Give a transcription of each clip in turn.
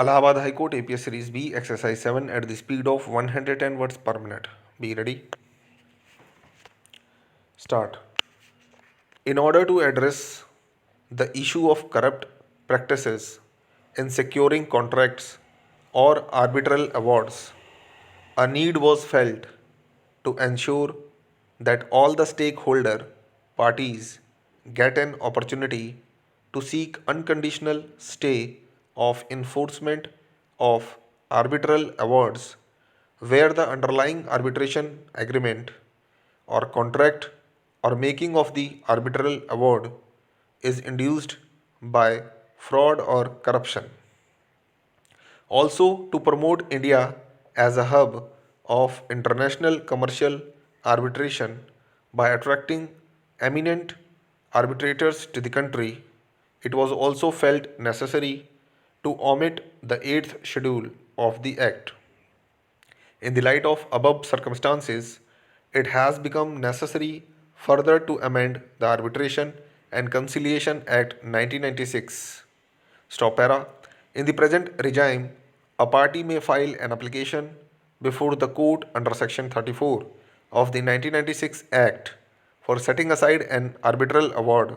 Allahabad High Court APS Series B Exercise 7 at the speed of 110 words per minute. Be ready. Start. In order to address the issue of corrupt practices in securing contracts or arbitral awards, a need was felt to ensure that all the stakeholder parties get an opportunity to seek unconditional stay of enforcement of arbitral awards where the underlying arbitration agreement or contract or making of the arbitral award is induced by fraud or corruption. Also, to promote India as a hub of international commercial arbitration by attracting eminent arbitrators to the country, it was also felt necessary to omit the 8th schedule of the Act. In the light of above circumstances, it has become necessary further to amend the Arbitration and Conciliation Act 1996. Stop para. In the present regime, a party may file an application before the court under Section 34 of the 1996 Act for setting aside an arbitral award.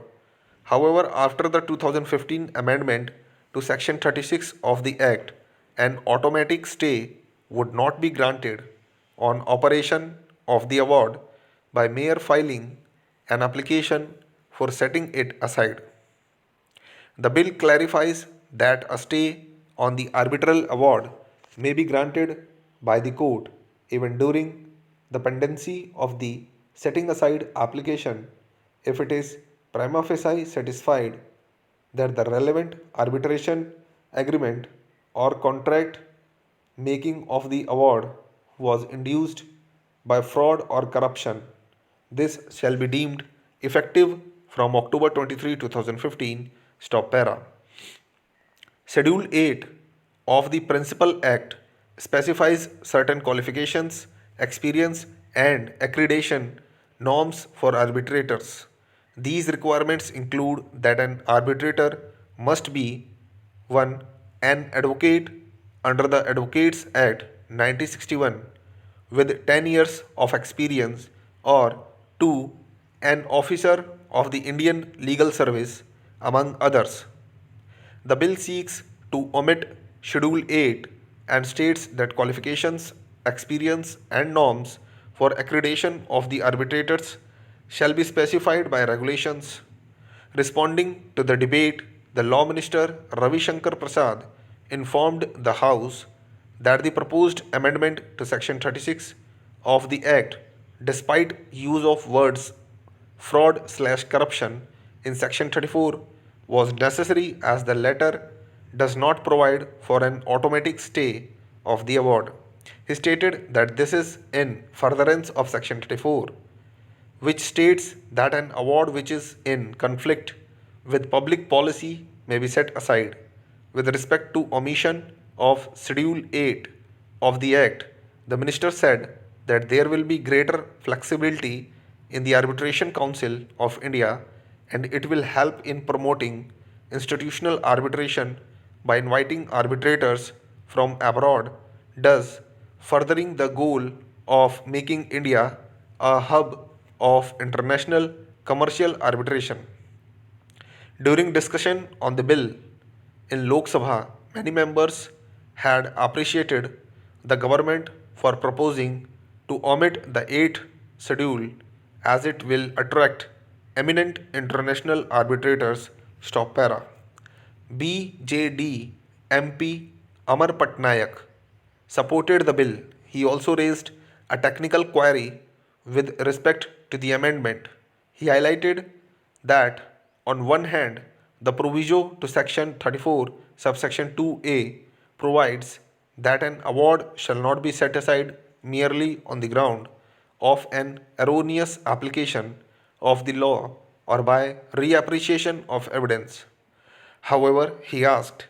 However, after the 2015 amendment to Section 36 of the Act, an automatic stay would not be granted on operation of the award by mere filing an application for setting it aside. The bill clarifies that a stay on the arbitral award may be granted by the court even during the pendency of the setting aside application if it is prima facie satisfied that the relevant arbitration agreement or contract making of the award was induced by fraud or corruption. This shall be deemed effective from October 23, 2015. Stop para. Schedule 8 of the Principal Act specifies certain qualifications, experience, and accreditation norms for arbitrators. These requirements include that an arbitrator must be 1. An advocate under the Advocates Act 1961 with 10 years of experience, or 2. An officer of the Indian Legal Service, among others. The bill seeks to omit Schedule 8 and states that qualifications, experience, and norms for accreditation of the arbitrators shall be specified by regulations. Responding to the debate, the Law Minister Ravi Shankar Prasad informed the House that the proposed amendment to Section 36 of the Act, despite use of words fraud/corruption in Section 34, was necessary as the latter does not provide for an automatic stay of the award. He stated that this is in furtherance of Section 34, which states that an award which is in conflict with public policy may be set aside. With respect to omission of Schedule 8 of the Act, the Minister said that there will be greater flexibility in the Arbitration Council of India and it will help in promoting institutional arbitration by inviting arbitrators from abroad, thus furthering the goal of making India a hub of international commercial arbitration. During discussion on the bill in Lok Sabha, many members had appreciated the government for proposing to omit the 8th schedule as it will attract eminent international arbitrators. Stop para. BJD MP Amar Patnaik supported the bill. He also raised a technical query with respect to the amendment. He highlighted that, on one hand, the proviso to Section 34, subsection 2A, provides that an award shall not be set aside merely on the ground of an erroneous application of the law or by reappreciation of evidence. However, he asked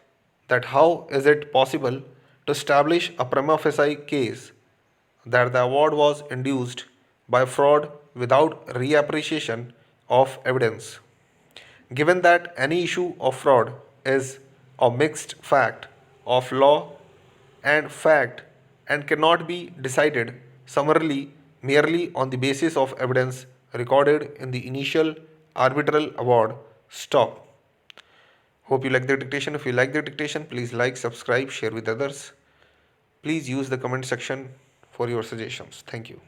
that how is it possible to establish a prima facie case that the award was induced by fraud without reappreciation of evidence. Given that any issue of fraud is a mixed fact, of law and fact and cannot be decided summarily merely on the basis of evidence recorded in the initial arbitral award. Stop. Hope you like the dictation. If you like the dictation, please like, subscribe, share with others. Please use the comment section for your suggestions. Thank you.